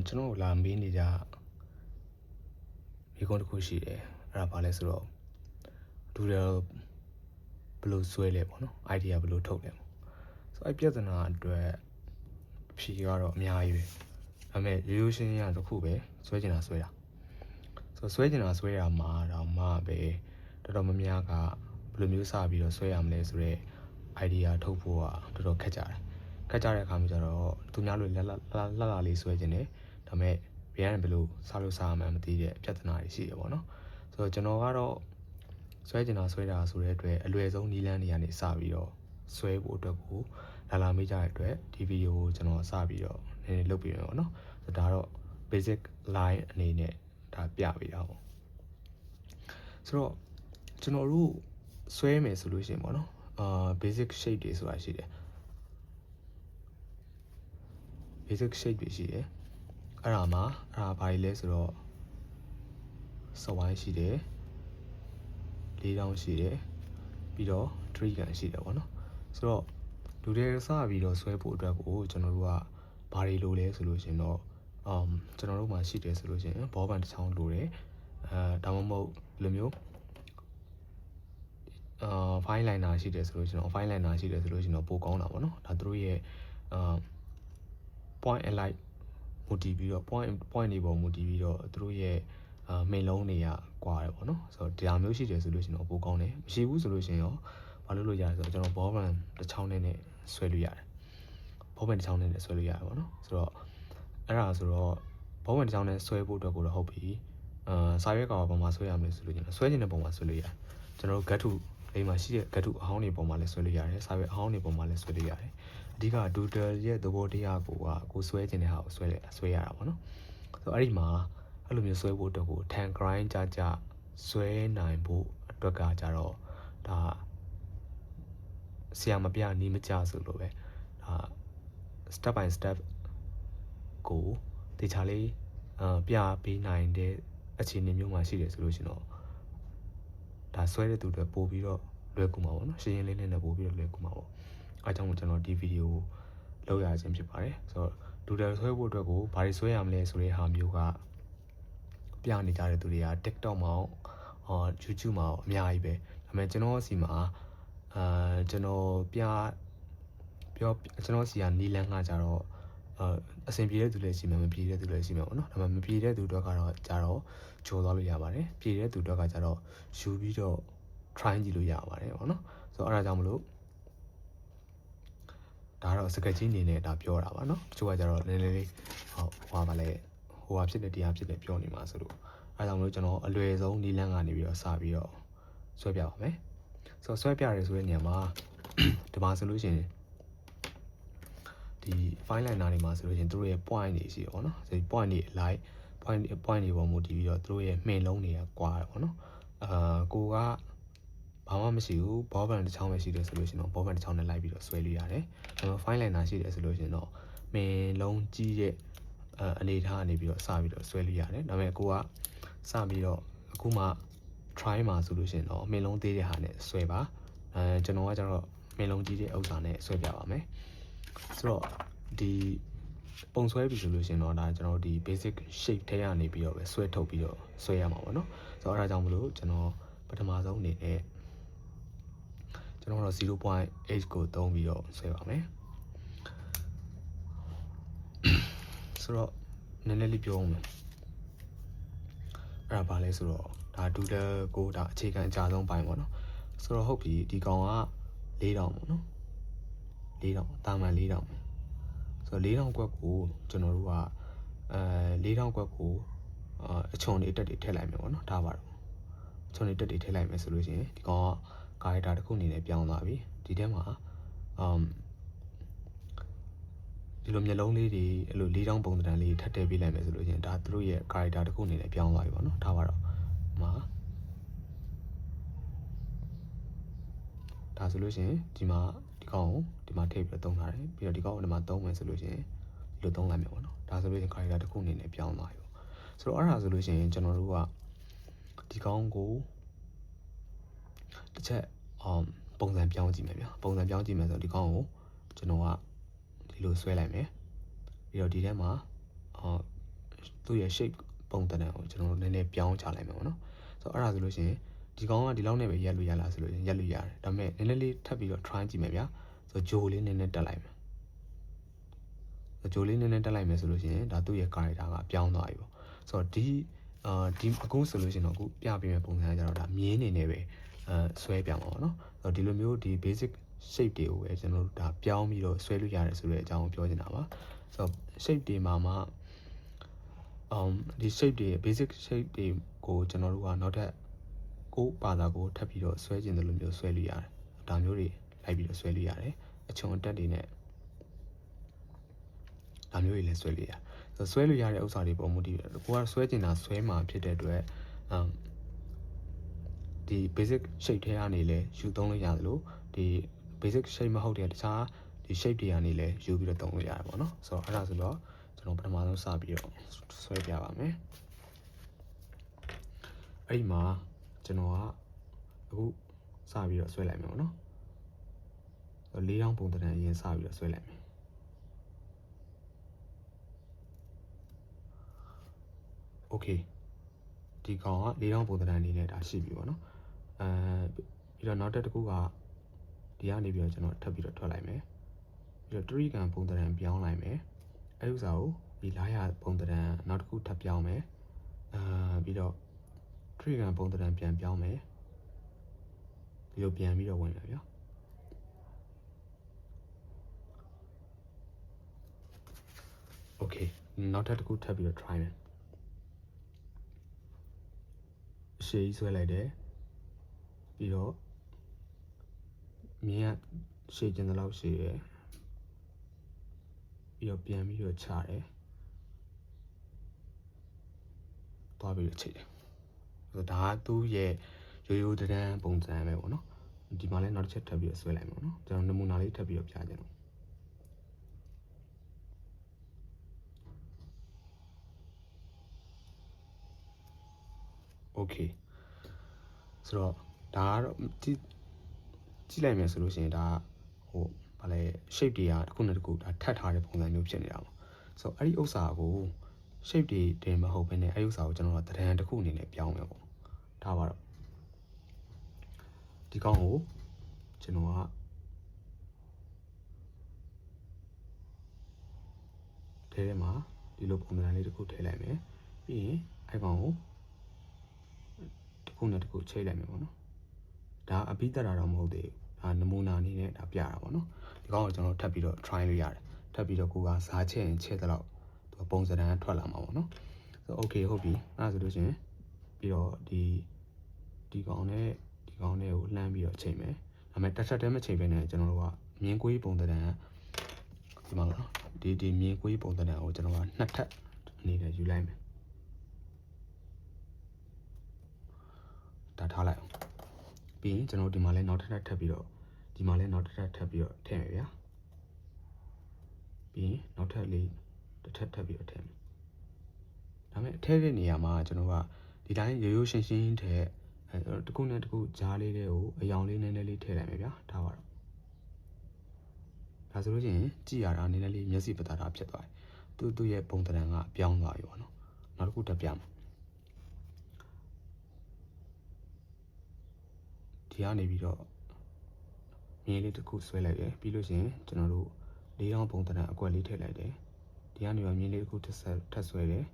ကျွန်တော်လာမေးနေကြမိကုန်းတစ်ခုရှိတယ်အဲ့ဒါဘာလဲဆိုတော့ဒူတယ်ဘယ်လိုဆွဲလဲပေါ့နော် idea ဘယ်လိုထုတ်လဲပေါ့ဆိုအဲ့ပြဿနာအတွက်ဖြေကတော့အများကြီးပဲဒါပေမဲ့ရိုးရိုးရှင်းရှင်းရတစ်ခုပဲဆွဲချင်တာဆွဲတာဆိုဆွဲချင်တာဆွဲရမှာတော့မှပဲတော်တော်များများကဘယ်လိုမျိုးစပြီးတော့ဆွဲရမလဲဆိုတော့ idea ထုတ်ဖို့ကတော်တော်ခက်ကြတယ်ခက်ကြတဲ့အခါမျိုးကျတော့သူများလိုလှလေးဆွဲချင်တယ်ဒါပေမဲ့ဘယ်ကနေဘယ်လိုစလို့စားမှန်းမသိတဲ့ပြဿနာတွေရှိရပေါ့နော်ဆိုတော့ကျွန်တော်ကတော့ဆွဲချင်တာဆွဲတာဆိုတဲ့အတွက်အလွယ်ဆုံးနည်းလမ်းတွေကနေစပြီးတော့ဆွဲဖို့အတွက်ကိုလာမေးကြတဲ့အတွက်ဒီဗီဒီယိုကိုကျွန်တော်စပြီးတော့နည်းနည်းလုပ်ပြီးတော့ပေါ့နော်ဆိုတော့ဒါတော့ basic line အနေနဲ့ဒါပြပေးတာပေါ့ဆိုတော့ကျွန်တော်တို့ဆွဲမယ်ဆိုလို့ရှိရင်ပေါ့နော်basic shape တွေဆိုတာရှိတယ် basic shape တွေရှိတယ်အဲ့ဒါဘာတွေလဲဆိုတော့စဝိုင်းရှိတယ်လေးတောင်းရှိတယ်ပြီးတော့ tree gun ရှိတယ်ပေါ့နော်ဆိုတော့လူတွေစပြီးတော့ဆွဲဖို့အတွက်ကိုကျွန်တော်တို့ကဘာတွေလိုလဲဆိုလို့ရှိရင်တော့ကျွန်တော်တို့မှာရှိတယ်ဆိုလို့ရှိရင်ဘောပန်တစ်ချောင်းလိုတယ်ဒါမှမဟုတ်လိုမျိုးfine liner ရှိတယ်ဆိုလို့ရှိရင် fine liner ရှိတယ်ဆိုလို့ရှိရင်တော့ပိုကောင်းတာပေါ့နော်ဒါသူတို့ရဲ့point and light မူတည်ပြီးတော့ point တွေပေါ်မူတည်ပြီးတော့သူတို့ရဲ့မိန်လုံးတွေကကွာတယ်ပေါ့နော်ဆိုတော့တရားမျိုးရှိတယ်ဆိုလို့ရှိရင်တော့ပိုကောင်းတယ်မရှိဘူးဆိုလို့ရှိရင်ရောဘာလို့လို့ရလဲဆိုတော့ကျွန်တော်ဘောပန်တစ်ချောင်းနဲ့ဆွဲလို့ရတယ်ဘောပန်တစ်ချောင်းနဲ့ဆွဲလို့ရတယ်ပေါ့နော်ဆိုတော့အဲ့ဒါဆိုတော့ဘောပန်တစ်ချောင်းနဲ့ဆွဲဖို့အတွက်ကိုတော့ဟုတ်ပြီစာရွက်ကောင်ပေါ်မှာဆွဲရမယ်ဆိုလို့ကျွန်တော်ဆွဲခြင်းတဲ့ပုံမှာဆွဲလို့ရတယ်ကျွန်တော်တို့ get to အိမ်မှာရှိတဲ့ get to အဟောင်းတွေပုံမှာလည်းဆွဲလို့ရတယ်စာရွက်အဟောင်းတွေပုံမှာလည်းဆွဲလို့ရတယ်အဓိက doodle ရဲ့သဘောတရားကိုဆွဲခြင်းတဲ့ဟာကိုဆွဲရတာပေါ့နော်ဆိုတော့အဲ့ဒီမှာအဲ့လိုမျိုးဆွဲဖို့အတွက်ကို tan grind ကြဆွဲနိုင်ဖို့အတွက်ကကြတော့ဒါဆရာမပြနီးမကြဆိုလို့ပဲဒါ step by step ကိုတေချာလေးပြပေးနိုင်တဲ့အခြေအနေမျိုးမှာရှိတယ်ဆိုလို့ရှင်တော့ဒါဆွဲတဲ့သူတွေပို့ပြီးတော့လွယ်ကူမှာပေါ့နော်ရှင်းရှင်းလင်းလင်းနဲ့ပို့ပြီးတော့လွယ်ကူမှာပေါ့အဲကြောင့်မို့ကျွန်တော်ဒီဗီဒီယိုလောက်ရခြင်းဖြစ်ပါတယ်ဆိုတော့ဒူတယ်ဆွဲဖို့အတွက်ကိုဘာတွေဆွဲရမလဲဆိုတဲ့ဟာမျိုးကပြနေကြတဲ့သူတွေက TikTok မှာYouTube မှာအများကြီးပဲဒါပေမဲ့ကျွန်တော်စီမှာကျွန်တော်ကျွန်တော်စီကနီလန်းကကြတော့အဆင်ပြေတဲ့သူလည်းရှိမယ်မပြေတဲ့သူလည်းရှိမယ်ပေါ့နော်ဒါပေမဲ့မပြေတဲ့သူတွေကတော့ကြတော့ဂျိုးသွားလို့ရပါတယ်ပြေတဲ့သူတွေကကြတော့ယူပြီးတော့ try ကြည့်လို့ရပါတယ်ပေါ့နော်ဆိုတော့အဲ့ဒါကြောင့်မလို့ဒါတော့စကားကြီးအနေနဲ့ဒါပြောတာပါနော်တချို့ကကြတော့နည်းနည်းလေးဟိုဟာဖြစ်တယ်တရားဖြစ်တယ်ပြောနေမှာဆိုလို့အဲ့ဒါကြောင့်မလို့ကျွန်တော်အလွယ်ဆုံးနီလန်းကနေပြီးတော့စပြီးတော့ဆွဲပြပါမယ်ဆိုတော့ဆွဲပြရဲဆိုတဲ့နေရာမှာဒီမှာဆိုလို့ရှိရင်ဒီ fine liner တွေမှာဆိုလို့ရှိရင်သူတို့ရဲ့ point တွေရှိရပါတော့ဆို point တွေ like point တွေပေါ်မူတည်ပြီးတော့သူတို့ရဲ့မှင်လုံးတွေကကွာတယ်ပေါ့နော်ကိုကဘာမှမရှိဘူးဘောပန်တစ်ချောင်းပဲရှိတယ်ဆိုလို့ရှိရင်တော့ဘောပန်တစ်ချောင်းနဲ့လိုက်ပြီးတော့ဆွဲလို့ရတယ်ကျွန်တော် fine liner ရှိတယ်ဆိုလို့ရှိရင်တော့မှင်လုံးကြီးတဲ့အနေထားကနေပြီးတော့စပြီးတော့ဆွဲလို့ရတယ်ဒါပေမဲ့ကိုကစပြီးတော့အခုမှ try မှာဆိုလို့ရှိရင်တော့မှင်လုံးသေးတဲ့ဟာနဲ့ဆွဲပါကျွန်တော်ကကျတော့မှင်လုံးကြီးတဲ့ဥစ္စာနဲ့ဆွဲပြပါမယ်ဆိုတော့ဒီပုံဆွဲပြီဆိုလို့ရှိရင်တော့ဒါကျွန်တော်ဒီ basic shape ထဲကနေပြီးတော့ပဲဆွဲထုတ်ပြီးတော့ဆွဲရမှာပေါ့နော်ဆိုတော့အဲ့ဒါကြောင့်မလို့ကျွန်တော်ပထမဆုံးအနေနဲ့ကျွန်တော်တော့ 0.8 ကိုသုံးပြီးတော့ဆွဲပါမယ်ဆိုတော့နည်းနည်းလေးပြောအောင်မယ်အဲ့ဒါဘာလဲဆိုတော့ဒါ doodle ကိုဒါအခြေခံအကြဆုံးပိုင်းပေါ့နော်ဆိုတော့ဟုတ်ပြီဒီကောင်က4000ပေါ့နော်4000တာမန်4000ဆိုတော့4000ကွက်ကိုကျွန်တော်တို့က4000ကွက်ကိုအချုံတွေတက်တွေထည့်လိုက်မယ်ပေါ့နော်ဒါပါတော့အချုံတွေတက်တွေထည့်လိုက်မယ်ဆိုလို့ရှိရင်ဒီကောင်က character တစ်ခုအနေနဲ့ပြောင်းသွားပြီဒီထဲမှာဒီလိုမျက်လုံးလေးတွေအဲ့လို4000ပုံစံလေးထပ်ထည့်ပေးလိုက်မယ်ဆိုလို့ရှိရင်ဒါသူတို့ရဲ့ character တစ်ခုအနေနဲ့ပြောင်းသွားပြီပေါ့နော်ဒါပါတော့ဒါဆိုလို့ရှိရင်ဒီမှာဒီကောင်ကိုဒီမှာထည့်ပြီးတော့သုံးထားတယ်ပြီးတော့ဒီကောင်ကိုဒီမှာသုံးမယ်ဆိုလို့ရှိရင်ဒီလိုသုံးလိုက်မယ်ပေါ့နော်ဒါဆိုလို့ရှိရင် character တစ်ခုအနေနဲ့ပြောင်းသွားပြီပေါ့ဆိုတော့အဲ့ဒါဆိုလို့ရှိရင်ကျွန်တော်တို့ကဒီကောင်ကိုတစ်ချက်ပုံစံပြောင်းကြည့်မယ်ဗျာပုံစံပြောင်းကြည့်မယ်ဆိုတော့ဒီကောင်ကိုကျွန်တော်ကဒီလိုဆွဲလိုက်မယ်ပြီးတော့ဒီထဲမှာ သူ့ရဲ့ shape ပုံသဏ္ဍာန်ကိုကျွန်တော်တို့နည်းနည်းပြောင်းချလိုက်မယ်ပေါ့နော်ဆိုတော့အဲ့ဒါဆိုလို့ရှိရင်ဒီကောင်ကဒီလောက်နဲ့ပဲရက်လို့ရလားဆိုလို့ရက်လို့ရတယ်ဒါပေမဲ့နည်းနည်းလေးထပ်ပြီးတော့ try ကြည့်မယ်ဗျာဆိုတော့ဂျိုလေးနည်းနည်းတက်လိုက်မယ်ဂျိုလေးနည်းနည်းတက်လိုက်မယ်ဆိုလို့ရှိရင်ဒါသူ့ရဲ့ character ကပြောင်းသွားပြီပေါ့ဆိုတော့ဒီအခုဆိုလို့ရှိရင်တော့အခုပြပေးမယ့်ပုံစံကကျတော့ဒါမြင်းနေနေပဲဆွဲပြောင်းပါပေါ့နော်ဆိုတော့ဒီလိုမျိုးဒီ basic shape တွေကိုပဲကျွန်တော်တို့ဒါပြောင်းပြီးတော့ဆွဲလို့ရတယ်ဆိုတဲ့အကြောင်းကိုပြောချင်တာပါဆိုတော့ shape တွေမှာဒီ shape တွေ basic shape တွေကိုကျွန်တော်တို့ကနောက်ထပ်ကိုဘာသာကိုထပ်ပြီးတော့ဆွဲကျင်တယ်လို့မျိုးဆွဲလို့ရတယ်ဒါမျိုးတွေလိုက်ပြီးတော့ဆွဲလို့ရတယ်အချုံအတက်တွေနဲ့ဒါမျိုးတွေလည်းဆွဲလို့ရတယ်ဆိုဆွဲလို့ရတဲ့ဥစ္စာတွေပုံမှုတည်ကိုကဆွဲကျင်တာဆွဲမှာဖြစ်တဲ့အတွက်ဒီ basic shape ထဲကနေလည်းယူသုံးလို့ရတယ်လို့ဒီ basic shape မဟုတ်တဲ့တခြားဒီ shape တွေကနေလည်းယူပြီးတော့သုံးလို့ရတယ်ပေါ့နော်ဆိုတော့အဲ့ဒါဆိုတော့ကျွန်တော်ပထမဆုံးစပြီးတော့ဆွဲပြပါမယ်အဲ့ဒီမှာကျွန်တော်ကအခုစပြီးတော့ဆွဲလိုက်မယ်ပေါ့နော်၄တောင်းပုံသဏ္ဍာန်အရင်စပြီးတော့ဆွဲလိုက်မယ်โอเคဒီကောင်က၄တောင်းပုံသဏ္ဍာန်အနေနဲ့ဒါရှိပြီပေါ့နော်ပြီးတော့နောက်တစ်ခုကဒီကနေပြီးတော့ကျွန်တော်ထပ်ပြီးတော့ထွက်လိုက်မယ်ပြီးတော့3ကန်ပုံသဏ္ဍာန်ပြောင်းလိုက်မယ်အဲ့ဥစ္စာကိုဒီလာရပုံသဏ္ဍာန်နောက်တစ်ခုထပ်ပြောင်းမယ်ပြီးတော့3ကန်ပုံသဏ္ဍာန်ပြန်ပြောင်းမယ်ဒီလိုပြန်ပြီးတော့ဝင်မယ်ဗျာโอเคနောက်တစ်ခုထပ်ပြီးတော့ try မယ်ရှေ့ဆွဲလိုက်တယ်ပြီးတော့မြင်းကရှေ့ကျင်တဲ့လောက်ရှေ့ရယ်ပြီးတော့ပြန်ပြီးတော့ချတယ်သွားပြီးတော့ချိတ်တယ်ဆိုတော့ဒါကသူ့ရဲ့ရိုးရိုးတန်းပုံစံပဲပေါ့နော်ဒီမှာလည်းနောက်တစ်ချက်ထပ်ပြီးတော့ဆွဲလိုက်မှာပေါ့နော်ကျွန်တော်နမူနာလေးထပ်ပြီးတော့ပြကြတယ်โอเคဆိုတော့ဒါကတော့ကြည့်လိုက်မယ်ဆိုလို့ရှိရင်ဒါဟိုဗာလဲ shape တွေကတစ်ခုနဲ့တစ်ခုဒါထပ်ထားတဲ့ပုံစံမျိုးဖြစ်နေတာပေါ့ဆိုတော့အဲ့ဒီဥစ္စာကို shape တွေတင်မဟုတ်ဘဲနဲ့အဲ့ဒီဥစ္စာကိုကျွန်တော်တို့တန်းတစ်ခုအနေနဲ့ပြောင်းမယ်ပေါ့ဒါပါတော့ဒီကောင်ကိုကျွန်တော်ကထဲမှာဒီလိုပုံစံလေးတစ်ခုထည့်လိုက်မယ်ပြီးရင်အဲ့ကောင်ကိုတစ်ခုနဲ့တစ်ခုချိတ်လိုက်မယ်ပေါ့နော်ဒါအပိသက်တာတော့မဟုတ်သေးဘူးဒါနမူနာအနေနဲ့ဒါပြတာပေါ့နော်ဒီကောင်ကိုကျွန်တော်ထပ်ပြီးတော့ try လို့ရတယ်ထပ်ပြီးတော့ကိုကစားချက်ရင်ချက်တဲ့လောက်သူပုံစံထွက်လာမှာပေါ့နော်ဆိုတော့ okay ဟုတ်ပြီအဲ့ဒါဆိုလို့ရှိရင်ပြီးတော့ဒီကောင်နဲ့ဒီကောင်နဲ့ကိုလှမ်းပြီးတော့ချိန်မယ်ဒါပေမဲ့တစ်ချက်တည်းမချိန်ဘဲနဲ့ကျွန်တော်တို့ကမြင်းကွေးပုံသဏ္ဍာန်ဒီမှာနော်ဒီမြင်းကွေးပုံသဏ္ဍာန်ကိုကျွန်တော်ကနှစ်ထပ်အနေနဲ့ယူလိုက်မယ်ဒါထားလိုက်အောင်ပြီးရင်ကျွန်တော်ဒီမှာလည်းနောက်ထပ်ထပ်ပြီးတော့ဒီမှာလည်းနောက်ထပ်ထပ်ပြီးတော့ထည့်မယ်ဗျာပြီးရင်နောက်ထပ်လေးတစ်ထပ်ထပ်ပြီးတော့ထည့်မယ်ဒါပေမဲ့ထည့်တဲ့နေရာမှာကျွန်တော်ကဒီတိုင်းရိုးရိုးရှင်းရှင်းထည့်တစ်ခုနဲ့တစ်ခုကြားလေးတွေကိုအယောင်လေးနည်းနည်းလေးထည့်လိုက်မယ်ဗျာဒါပါတော့ဒါဆိုလို့ရှိရင်ကြည့်ရတာနည်းနည်းလေးမျက်စိပတာတာဖြစ်သွားတယ်သူ့ရဲ့ပုံသဏ္ဍာန်ကပြောင်းသွားပြီပေါ့နော်နောက်တစ်ခုတက်ပြမယ်ဒီကနေပြီးတော့မြင်းလေးတစ်ခုဆွဲလိုက်တယ်ပြီးလို့ရှိရင်ကျွန်တော်တို့၄တောင်းပုံသဏ္ဍာန်အကွက်လေးထည့်လိုက်တယ်ဒီကနေပြီးမြင်းလေးတစ်ခုထပ်ဆွဲတယ်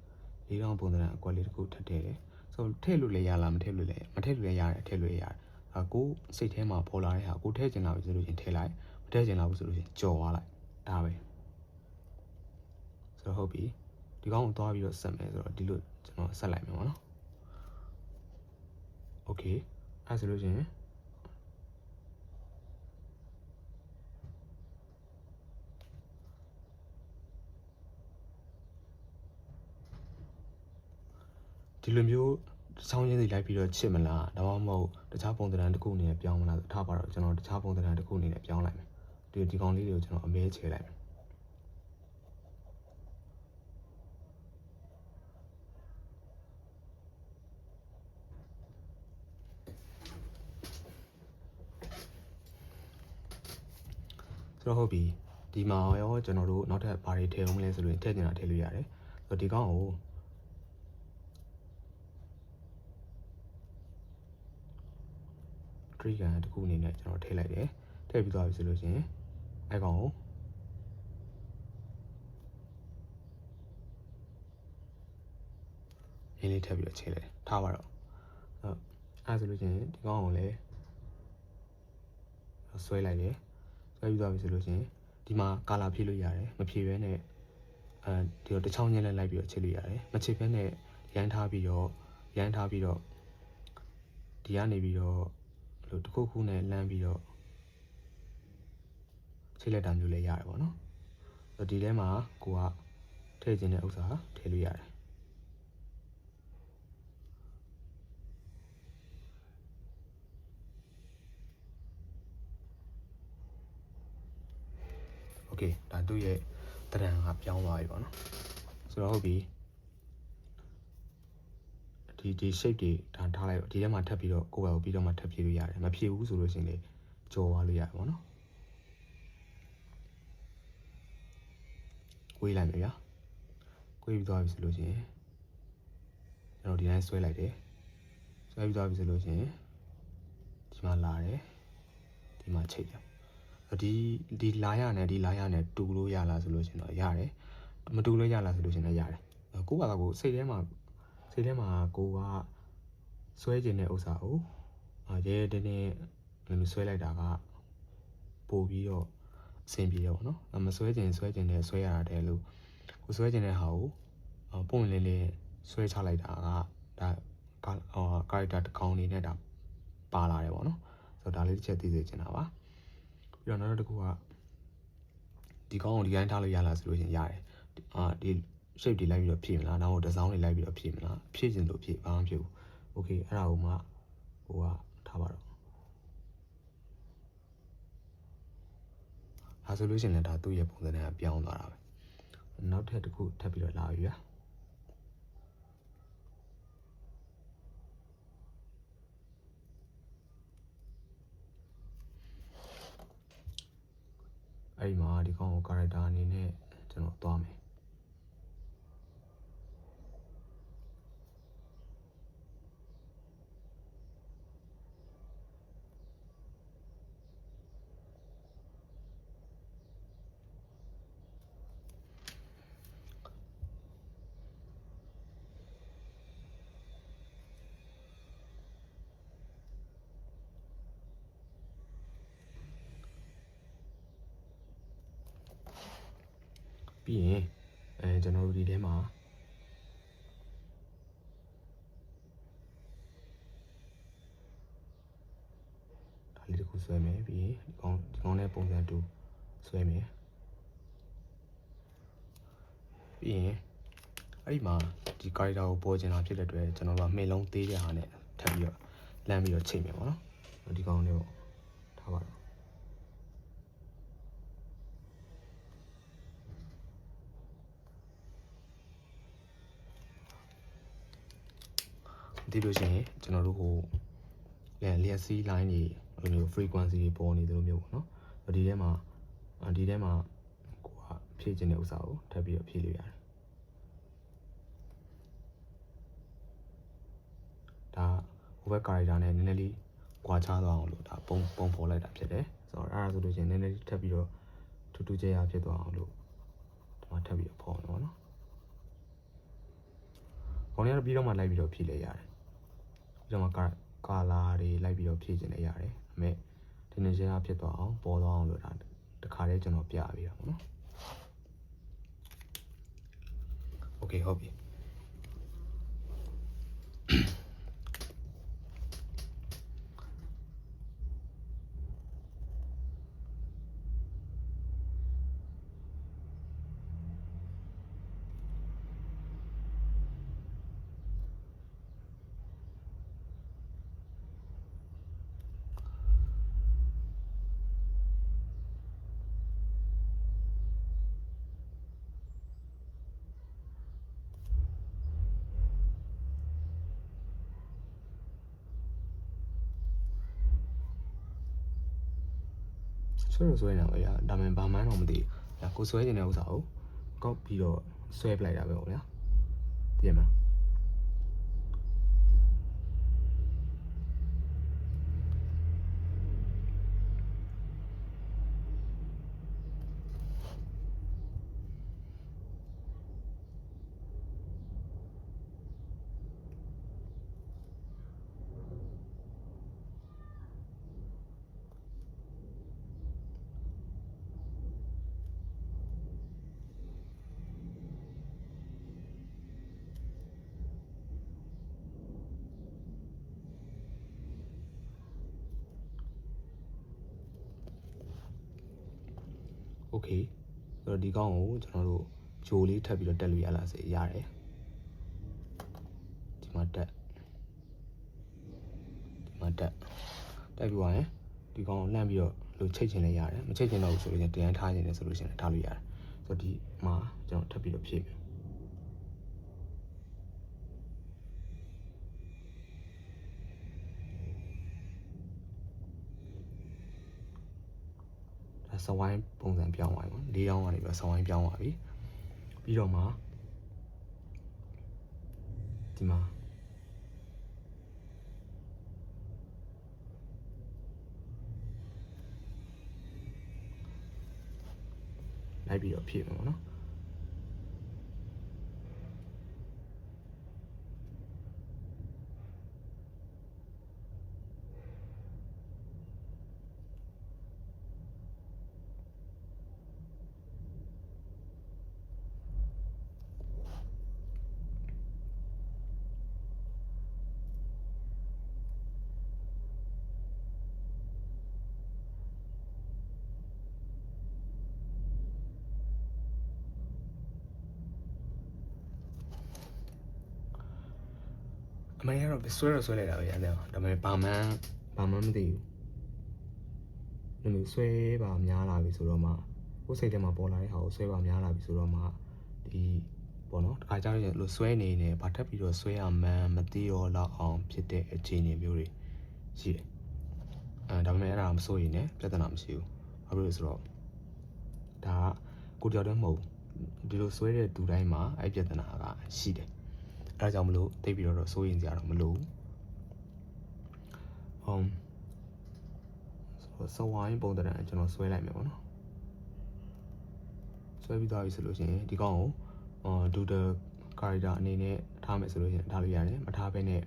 ၄တောင်းပုံသဏ္ဍာန်အကွက်လေးတစ်ခုထပ်ထည့်တယ်ဆိုထည့်လို့လည်းရလားမထည့်လို့လည်းရတယ်ထည့်လို့ရတယ်ကိုစိတ်ထဲမှာပေါ်လာတဲ့ဟာကိုထည့်ချင်တာပဲဆိုလို့ရှိရင်ထည့်လိုက်မထည့်ချင်တာဘူးဆိုလို့ရှိရင်ကြော်သွားလိုက်ဒါပဲဆိုတော့ဟုတ်ပြီဒီကောင်ကိုသွားပြီးတော့ဆက်မယ်ဆိုတော့ဒီလိုကျွန်တော်ဆက်လိုက်မယ်ပေါ့နော်โอเคအဲ့ဆိုလို့ရှိရင်ဒီလိုမျိုးစောင်းရင်းစီလိုက်ပြီးတော့ချစ်မလားဒါမှမဟုတ်တခြားပုံသဏ္ဍာန်တစ်ခုအနေနဲ့ပြောင်းမလားထားပါတော့ကျွန်တော်တခြားပုံသဏ္ဍာန်တစ်ခုအနေနဲ့ပြောင်းလိုက်မယ်ဒီကောင်လေးတွေကိုကျွန်တော်အမဲချဲလိုက်မယ်ဆိုတော့ဟုတ်ပြီဒီမှာရောကျွန်တော်တို့နောက်ထပ်ဘာတွေထည့်အောင်မလဲဆိုလို့ထည့်ချင်တာထည့်လို့ရတယ်ဆိုတော့ဒီကောင်ကို tree ကန်တစ်ခုအနေနဲ့ကျွန်တော်ထည့်လိုက်တယ်ထည့်ပြီးသွားပြီဆိုလို့ရှိရင်အဲ့ကောင်ကိုရင်းလေးထည့်ပြီးတော့ချိန်လိုက်တယ်ထားပါတော့အဲ့ဆိုလို့ရှိရင်ဒီကောင်ကိုလည်းဆွဲလိုက်တယ်ဆွဲပြီးသွားပြီဆိုလို့ရှိရင်ဒီမှာကာလာဖြည့်လို့ရတယ်မဖြည့်ဘဲနဲ့ဒီတော့တစ်ချောင်းချင်းလည်းလိုက်ပြီးတော့ချိန်လို့ရတယ်မချိန်ဘဲနဲ့ရမ်းထားပြီးတော့ဒီကနေပြီးတော့လို့တစ်ခုခုနဲ့လမ်းပြီးတော့ချိန်လိုက်တာမျိုးလည်းရတယ်ပေါ့နော်ဆိုတော့ဒီထဲမှာကိုကထည့်ခြင်းတဲ့ဥစ္စာထည့်လို့ရတယ်โอเคဒါသူ့ရဲ့တရံကပြောင်းသွားပြီပေါ့နော်ဆိုတော့ဟုတ်ပြီဒီ shape တွေဒါထားလိုက်ဒီထဲမှာထပ်ပြီးတော့ကိုယ်ပဲပြီးတော့မှထပ်ဖြည့်လို့ရတယ်မဖြည့်ဘူးဆိုလို့ရှိရင်လေကြော်သွားလို့ရတယ်ပေါ့နော်ကွေးလိုက်မယ်ဗျာကွေးပြီးသွားပြီဆိုလို့ရှိရင်ကျွန်တော်ဒီတိုင်းဆွဲလိုက်တယ်ဆွဲပြီးသွားပြီဆိုလို့ရှိရင်ဒီမှာလာတယ်ဒီမှာချိတ်တယ်ဒီလာရနဲ့တူလို့ရလားဆိုလို့ရှိရင်တော့ရတယ်မတူလို့ရလားဆိုလို့ရှိရင်လည်းရတယ်ကိုယ့်ဘာသာကိုစိတ်ထဲမှာကိုကဆွဲကျင်တဲ့ဥစ္စာကိုရဲတင်းတင်းဆွဲလိုက်တာကပို့ပြီးတော့အဆင်ပြေရောပေါ့နော်မဆွဲကျင်တဲ့ဆွဲရတာတဲ့လို့ကိုဆွဲကျင်တဲ့ဟာကိုပုံလင်းလေးဆွဲချလိုက်တာကဒါcharacter တစ်ကောင်နေနဲ့ဒါပါလာတယ်ပေါ့နော်ဆိုတော့ဒါလေးတစ်ချက်သိစေချင်တာပါပြီးတော့နောက်တစ်ခုကဒီကောင်ကိုဒီတိုင်းထားလို့ရလားဆိုလို့ရှိရင်ရတယ်ဒီ shape တွေလိုက်ပြီးတော့ဖြည့်မလားနောက် design တွေလိုက်ပြီးတော့ဖြည့်မလားဖြည့်ခြင်းလို့ဖြည့်ဘာမှမဖြည့်ဘူး okay အဲ့ဒါကိုမှဟိုကထားပါတော့ဒါဆိုလို့ရှိရင်လည်းဒါသူ့ရဲ့ပုံစံနဲ့ပြောင်းသွားတာပဲနောက်ထပ်တစ်ခုထပ်ပြီးတော့လာပြီဗျာအဲ့ဒီမှာဒီကောင်ကို character အနေနဲ့ကျွန်တော်သွားမယ်ပြီးရင်ကျွန်တော်တို့ဒီထဲမှာဒါလေးတစ်ခုဆွဲမယ်ပြီးရင်ဒီကောင်နဲ့ပုံစံတူဆွဲမယ်ပြီးရင်အဲ့ဒီမှာဒီ character ကိုပေါ်ကျင်တာဖြစ်တဲ့အတွက်ကျွန်တော်တို့ကမှိန်လုံးသေးတဲ့ဟာနဲ့ထပ်ပြီးတော့လမ်းပြီးတော့ချိန်မယ်ပေါ့နော်ဒီကောင်လေးကိုထားပါတော့ဒီလိုရှိရင်ကျွန်တော်တို့ကိုလျက်စီး line တွေအဲ့လိုမျိုး frequency တွေပေါ်နေသလိုမျိုးပေါ့နော်ဒီထဲမှာကိုကဖြည့်ခြင်းတဲ့ဥစ္စာကိုထပ်ပြီးတော့ဖြည့်လို့ရတယ်ဒါဟိုဘက် character နဲ့နည်းနည်းလေးကွာခြားသွားအောင်လို့ဒါပုံဖော်လိုက်တာဖြစ်တယ်ဆိုတော့အဲ့ဒါဆိုလို့ရှိရင်နည်းနည်းလေးထပ်ပြီးတော့ထူးခြားဖြစ်သွားအောင်လို့ဒီမှာထပ်ပြီးတော့ဖော်မယ်ပေါ့နော်ခေါင်းရပြီးတော့မှလိုက်ပြီးတော့ဖြည့်လိုက်ရတယ်ပြီးတော့မှကာလာတွေလိုက်ပြီးတော့ဖြည့်ခြင်းလည်းရတယ်ဒါပေမဲ့ဒီနေ့ကျဖြစ်သွားအောင်ပေါ်သွားအောင်လို့ဒါတခါတည်းကျွန်တော်ပြပေးတာပေါ့နော်โอเคဟုတ်ပြီဆွဲနေတာပဲဗျာဒါမှမဟုတ်ဘာမှန်းတော့မသိဘူးကိုဆွဲနေတဲ့ဥစ္စာကိုကောက်ပြီးတော့ဆွဲပလိုက်တာပဲပေါ့ဗျာသိရမလား okay ဆိုတော့ဒီကောင်ကိုကျွန်တော်တို့ဂျိုလေးထပ်ပြီးတော့တက်လို့ရလားစေရတယ်ဒီမှာတက်ပြီးသွားရင်ဒီကောင်ကိုလှမ်းပြီးတော့လို့ချိတ်ချင်လည်းရတယ်မချိတ်ချင်တော့ဘူးဆိုရင်တရားထားချင်တယ်ဆိုလို့ရှိရင်ထားလို့ရတယ်ဆိုတော့ဒီမှာကျွန်တော်ထပ်ပြီးတော့ဖြည့်မယ်စဝိုင်းပုံစံပြောင်းသွားပြီပေါ့၄တောင်းကနေပြီးစဝိုင်းပြောင်းသွားပြီပြီးတော့မှဒီမှာလိုက်ပြီးတော့ဖြည့်မယ်ပေါ့နော်အမေကတော့ဆွဲလိုက်တာပဲရတယ်ဒါပေမဲ့ဘာမှမသိဘူးဆွဲပါများလာပြီဆိုတော့မှကိုယ်စိတ်ထဲမှာပေါ်လာတဲ့ဟာကိုဆွဲပါများလာပြီဆိုတော့မှဒီပေါ့နော်တခါကျရင်လို့ဆွဲနေနေဘာထပ်ပြီးတော့ဆွဲရမှန်းမသိတော့လောက်အောင်ဖြစ်တဲ့အခြေအနေမျိုးတွေရှိတယ်ဒါပေမဲ့အဲ့ဒါမစိုးရင်လည်းပြဿနာမရှိဘူးဘာလို့လဲဆိုတော့ဒါကကိုကြောက်တဲ့မဟုတ်ဒီလိုဆွဲတဲ့သူတိုင်းမှာအဲ့ပြဿနာကရှိတယ်အဲဒါကြောင့်မလို့တိတ်ပြီးတော့စိုးရင်စရာတော့မလိုဘူးစဝိုင်းပုံတံကျွန်တော်ဆွဲလိုက်မယ်ပေါ့နော်ဆွဲပြီးသွားပြီဆိုလို့ရှိရင်ဒီကောင်ကိုdoodle character အနေနဲ့ထားမယ်ဆိုလို့ရှိရင်ထားလို့ရတယ်မထားဘဲနဲ့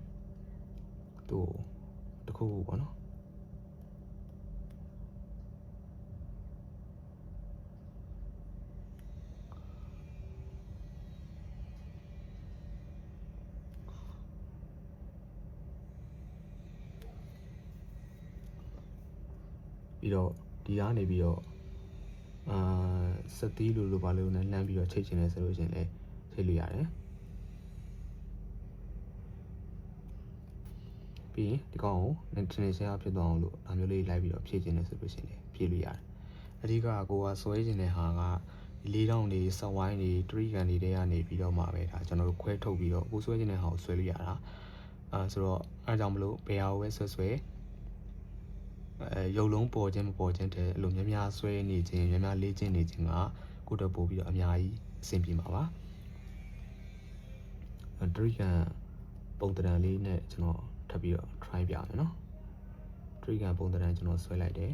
သူ့တခုခုပေါ့နော်ပြီးတော့ဒီကနေပြီးတော့စက်သီးလိုဘာလို့နဲ့လှမ်းပြီးတော့ချိတ်ချင်လဲဆိုလို့ရှိရင်လည်းချိတ်လို့ရတယ်ပြီးရင်ဒီကောင်ကို international ဖြစ်သွားအောင်လို့ဒါမျိုးလေးလိုက်ပြီးတော့ဖြည့်ချင်တယ်ဆိုလို့ရှိရင်လည်းဖြည့်လို့ရတယ်အဓိကကိုကဆွဲချင်တဲ့ဟာကဒီ၄တောင်းတွေစဝိုင်းတွေထရီကန်တွေတဲကနေပြီးတော့မှပဲဒါကျွန်တော်တို့ခွဲထုတ်ပြီးတော့ကိုဆွဲချင်တဲ့ဟာကိုဆွဲလို့ရတာဆိုတော့အဲကြောင့်မလို့ဘယ်ဟာကိုပဲဆွဲရုပ်လုံးပေါ်ခြင်းမပေါ်ခြင်းတဲ့အဲ့လိုများများဆွဲနေခြင်းများများလေးခြင်းနေခြင်းကကိုတော့ပို့ပြီးတော့အများကြီးအဆင်ပြေမှာပါထရီကန်ပုံတံလေးနဲ့ကျွန်တော်ထပ်ပြီးတော့ try ပြမယ်နော်ထရီကန်ပုံတံကျွန်တော်ဆွဲလိုက်တယ်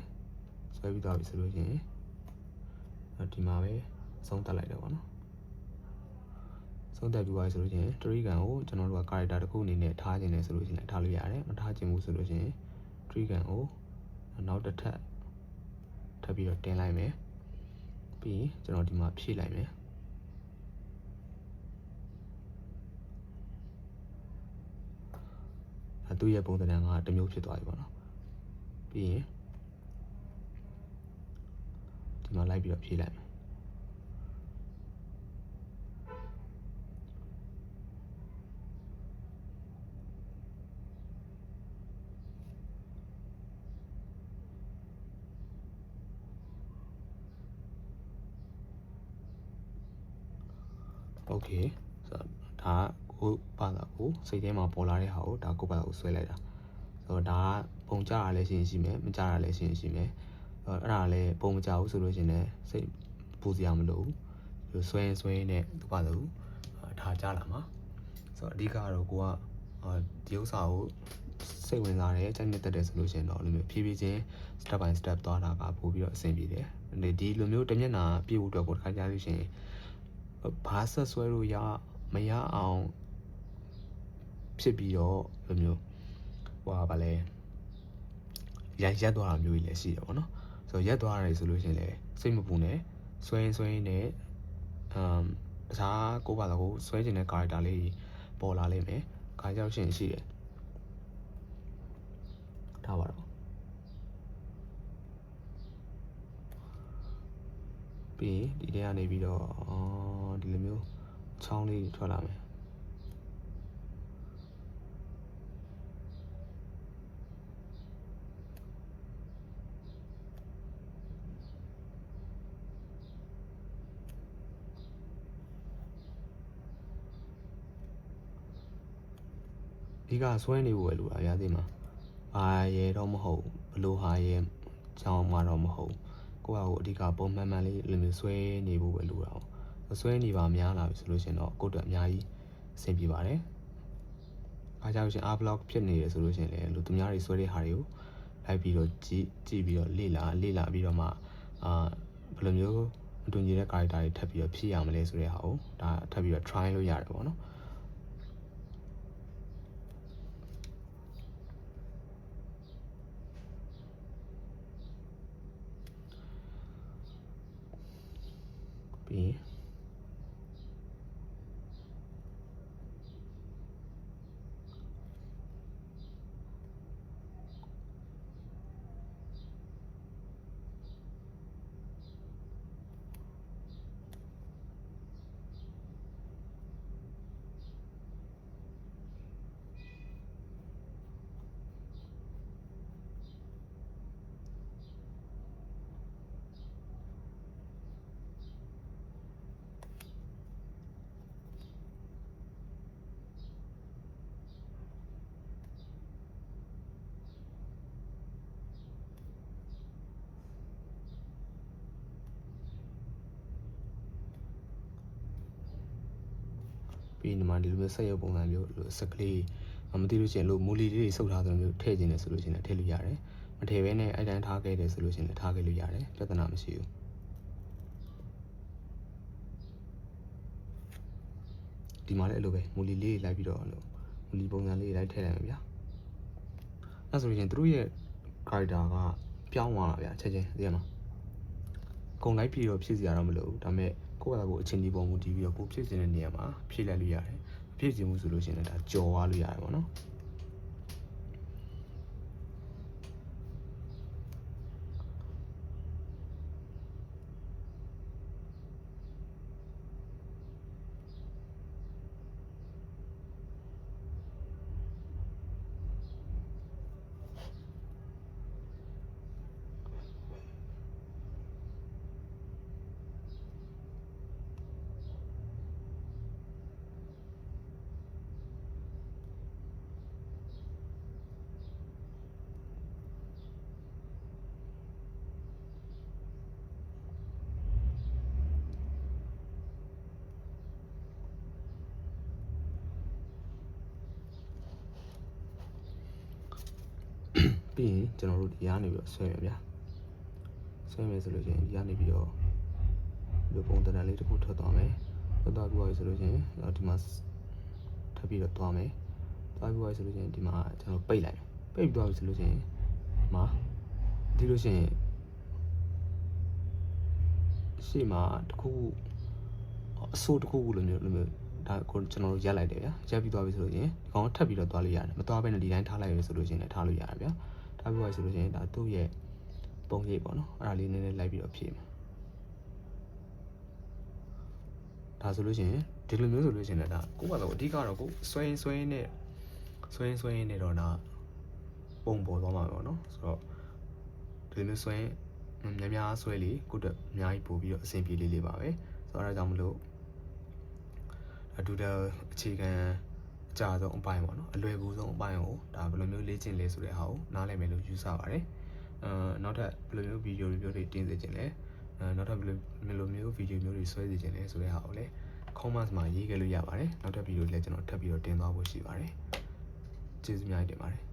ဆွဲပြီးသွားပြီဆိုလို့ရှိရင်ဒီမှာပဲဆုံးတက်လိုက်တယ်ပေါ့နော်ဆုံးတက်ပြီးသွားပြီဆိုလို့ရှိရင်ထရီကန်ကိုကျွန်တော်တို့က character တစ်ခုအနေနဲ့ထားခြင်းနဲ့ဆိုလို့ရှိရင်ထားလို့ရတယ်မထားခြင်းဘူးဆိုလို့ရှိရင်ထရီကန်ကိုနောက်တစ်ထပ်ထပ်ပြီးတော့တင်လိုက်မယ်ပြီးရင်ကျွန်တော်ဒီမှာဖြည့်လိုက်မယ်သူ့ရဲ့ပုံသဏ္ဍာန်ကတစ်မျိုးဖြစ်သွားပြီပေါ့နော်ပြီးရင်ဒီမှာလိုက်ပြီးတော့ဖြည့်လိုက်မယ်โอเคဆိုတော့ဒါကိုပါတာကိုစိတ်ထဲမှာပေါ်လာတဲ့ဟာကိုဒါကိုပါတာကိုဆွဲလိုက်တာဆိုတော့ဒါကပုံကြတာလည်းရှိမယ်မကြတာလည်းရှိမယ်အဲ့ဒါလည်းပုံမကြဘူးဆိုလို့ရှိရင်လည်းစိတ်ပူစရာမလိုဘူးဆွဲနဲ့သူပါသူဒါကြလာမှာဆိုတော့အဓိကတော့ကိုကဒီဥစ္စာကိုစိတ်ဝင်စားတယ်စိတ်နဲ့တက်တယ်ဆိုလို့ရှိရင်တော့လိုမျိုးဖြည်းဖြည်းချင်း step by step သွားတာကပို့ပြီးတော့အဆင်ပြေတယ်ဒီလိုမျိုးတစ်မျက်နှာပြည့်ဖို့အတွက်ကိုတစ်ခါကြားလို့ရှိရင်ဘာဆက်ဆွဲလို့မရအောင်ဖြစ်ပြီးတော့လိုမျိုးဟိုပါလဲရက်သွားတာမျိုးကြီးလည်းရှိတယ်ပေါ့နော်ဆိုတော့ရက်သွားရတယ်ဆိုလို့ရှိရင်လည်းစိတ်မပူနဲ့ဆွဲနဲ့တခြားကိုပါတော့ကိုဆွဲကျင်တဲ့ character လေးပေါ်လာလိမ့်မယ်ခါကြောက်ရှင်ရှိတယ်ထားပါတော့ ပြီးရင်ဒီထဲကနေပြီးတော့ဒီလိုမျိုးချောင်းလေးထွက်လာမယ်ဒီကဆွဲနေဖို့ပဲလို့အများသိမှာဘာရဲတော့မဟုတ်ဘလို့ဟာရဲကြောင်းမှတော့မဟုတ်ကိုယ့်ဟာကိုအဓိကပုံမှန်မှန်လေးလိုမျိုးဆွဲနေဖို့ပဲလို့တော့ဆွဲနေပါများလာပြီဆိုလို့ရှင်တော့ကိုယ့်အတွက်အများကြီးအဆင်ပြေပါတယ်အားကြောင့်ရှင် R-block ဖြစ်နေတယ်ဆိုလို့ရှင်လေလူသူများတွေဆွဲတဲ့ဟာတွေကိုလိုက်ပြီးတော့ကြည့်ပြီးတော့လေ့လာပြီးတော့မှဘယ်လိုမျိုးမတူညီတဲ့ character တွေထပ်ပြီးတော့ဖြည့်ရမလဲဆိုတဲ့ဟာကိုဒါထပ်ပြီးတော့ try လုပ်ရတယ်ပေါ့နော်ပြီးဒီမှာဒီလိုမျိုးဆက်ရုပ်ပုံစံမျိုးစက်ကလေးမသိလို့ရှိရင်လို့မူလီလေးတွေစုပ်ထားတဲ့မျိုးထည့်ခြင်းနဲ့ဆိုလို့ရှိရင်ထည့်လို့ရတယ်မထည့်ဘဲနဲ့အဲ့တိုင်းထားခဲ့တယ်ဆိုလို့ရှိရင်ထားခဲ့လို့ရတယ်ပြဿနာမရှိဘူးဒီမှာလည်းအဲ့လိုပဲမူလီလေးလိုက်ပြီးတော့မူလီပုံစံလေးလိုက်ထည့်လိုက်မယ်ဗျာအဲ့ဆိုလို့ရှိရင်သူတို့ရဲ့ character ကပြောင်းသွားတာဗျာချက်ချင်းသိရမှာကုံလိုက်ပြီးတော့ဖြည့်စရာတော့မလိုဘူးဒါပေမဲ့ကိုယ့်အကိုအချင်းဒီပုံမူတည်ပြီးတော့ကိုဖြည့်စင်တဲ့နေရာမှာဖြည့်လိုက်လို့ရတယ်ဖြည့်စင်မှုဆိုလို့ရှိရင်ဒါကြော်သွားလို့ရတယ်ပေါ့နော်ပြီးရင်ကျွန်တော်တို့ဒီကနေပြီးတော့ဆွဲရဗျာဆွဲမယ်ဆိုလို့ရှိရင်ဒီကနေပြီးတော့ဒီပုံတန်လေးတစ်ခုထွက်သွားမယ်ထွက်သွားပြီးဆိုလို့ရှိရင်ဒီမှာထပ်ပြီးတော့သွားမယ်သွားပြီးဆိုလို့ရှိရင်ဒီမှာကျွန်တော်ပိတ်လိုက်မယ်ပိတ်ပြီးသွားပြီဆိုလို့ရှိရင်မှာဒီလို့ရှိရင်ရှေ့မှာတစ်ခုအစိုးတစ်ခုလိုမျိုးဒါကိုကျွန်တော်တို့ရက်လိုက်တယ်ဗျာရက်ပြီးသွားပြီဆိုလို့ရှိရင်ဒီကောင်ထပ်ပြီးတော့သွားလို့ရတယ်မသွားဘဲနဲ့ဒီတိုင်းထားလိုက်ရဆိုလို့ရှိရင်လည်းထားလို့ရတယ်ဗျာထားပြီးဆိုလို့ရှိရင်ဒါသူ့ရဲ့ပုံရိပ်ပေါ့နော်အဲ့ဒါလေးနည်းနည်းလိုက်ပြီးတော့ဖြည့်မယ်ဒါဆိုလို့ရှိရင်ဒီလိုမျိုးဆိုလို့ရှိရင်လည်းဒါကိုယ့်ဘာသာအဓိကတော့ကိုဆွဲနေတော့ဒါပုံပေါ်သွားမှာပေါ့နော်ဆိုတော့ဒီလိုမျိုးဆွဲများဆွဲလေးကိုယ့်အတွက်အများကြီးပို့ပြီးတော့အဆင်ပြေလေးပါပဲဆိုတော့အဲဒါကြောင့်မလို့အတူတူအခြေခံအကြဆုံးအပိုင်းပေါ့နော်အလွယ်ကူဆုံးအပိုင်းကိုဒါဘယ်လိုမျိုးလေ့ကျင့်လဲဆိုတဲ့ဟာကိုနားလည်မယ်လို့ယူဆပါတယ်နောက်ထပ်ဘယ်လိုမျိုးဗီဒီယိုမျိုးတွေတင်စေချင်လဲနောက်ထပ်ဘယ်လိုမျိုးဗီဒီယိုမျိုးတွေဆွဲစေချင်လဲဆိုတဲ့ဟာကိုလည်း comment မှာရေးခဲ့လို့ရပါတယ်နောက်ထပ်ဗီဒီယိုလည်းကျွန်တော်ထပ်ပြီးတော့တင်သွားဖို့ရှိပါတယ်ကျေးဇူးများတင်ပါတယ်